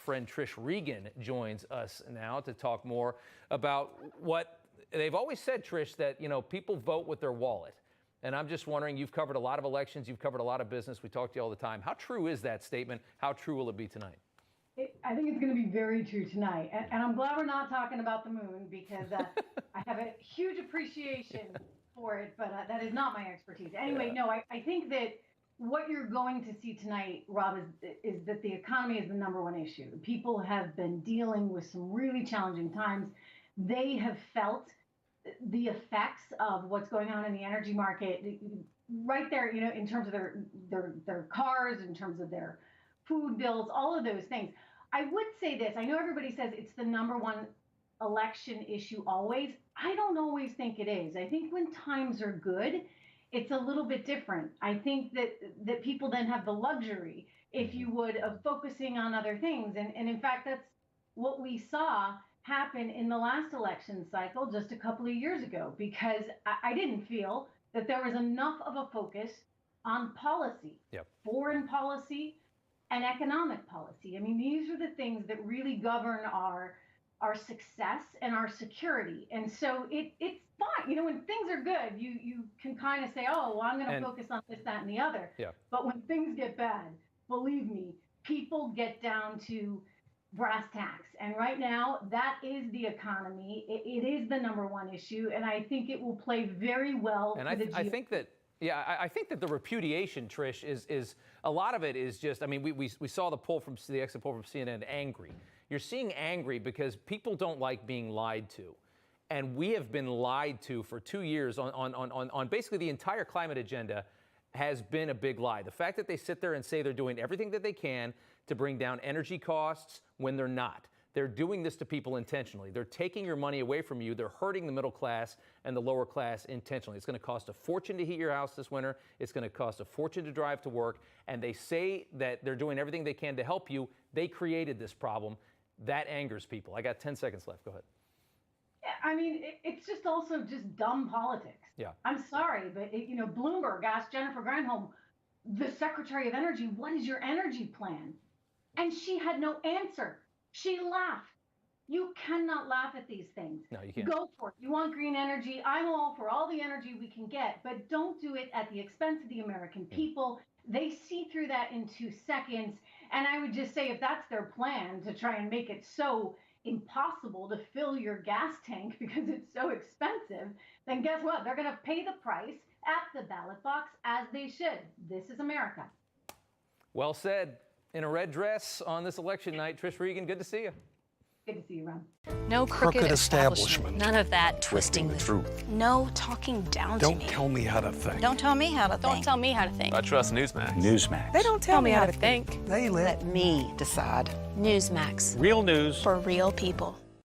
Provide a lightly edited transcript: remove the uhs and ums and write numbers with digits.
friend Trish Regan joins us now to talk more about what they've always said, Trish, that, you know, people vote with their wallet. And I'm just wondering, you've covered a lot of elections, you've covered a lot of business, we talk to you all the time. How true is that statement? How true will it be tonight? I think it's going to be very true tonight. And I'm glad we're not talking about the moon, because I have a huge appreciation for it, but that is not my expertise. Anyway, no, I think that what you're going to see tonight, Rob, is that the economy is the #1 issue. People have been dealing with some really challenging times. They have felt the effects of what's going on in the energy market right there, you know, in terms of their cars, in terms of their food bills, all of those things. I would say this, I know everybody says it's the #1 election issue always. I don't always think it is. I think when times are good, it's a little bit different. I think that people then have the luxury, if you would, of focusing on other things. And in fact, that's what we saw happen in the last election cycle just a couple of years ago, because I didn't feel that there was enough of a focus on policy, foreign policy and economic policy. I mean, these are the things that really govern our success and our security. And so it's fine. You know, when things are good, you can kind of say, oh, well, I'm going to focus on this, that, and the other. But when things get bad, believe me, people get down to brass tacks. And right now, that is the economy. It is the #1 issue. And I think it will play very well. And I think that, I think that the repudiation, Trish, is a lot of it is just, I mean, we saw the poll from the exit poll from CNN, angry. You're seeing angry because people don't like being lied to. And we have been lied to for 2 years on basically the entire climate agenda has been a big lie. The fact that they sit there and say they're doing everything that they can to bring down energy costs when they're not. They're doing this to people intentionally. They're taking your money away from you. They're hurting the middle class and the lower class intentionally. It's going to cost a fortune to heat your house this winter. It's going to cost a fortune to drive to work. And they say that they're doing everything they can to help you. They created this problem. That angers people. I got 10 seconds left. Go ahead. Yeah, I mean, it's just also just dumb politics. Yeah. I'm sorry, but you know, Bloomberg asked Jennifer Granholm, the Secretary of Energy, what is your energy plan? And she had no answer. She laughed. You cannot laugh at these things. No, you can't. Go for it. You want green energy? I'm all for all the energy we can get, but don't do it at the expense of the American people. They see through that in 2 seconds. And I would just say, if that's their plan to try and make it so impossible to fill your gas tank because it's so expensive, then guess what? They're going to pay the price at the ballot box, as they should. This is America. Well said. In a red dress on this election night, Trish Regan, good to see you. Good to see you, Ron. No crooked establishment. None of that twisting the truth. No talking down to me. Don't tell me how to think. Don't tell me how to think. Don't tell me how to think. I trust Newsmax. Newsmax. They don't tell me how to think. They let me decide. Newsmax. Real news For real people.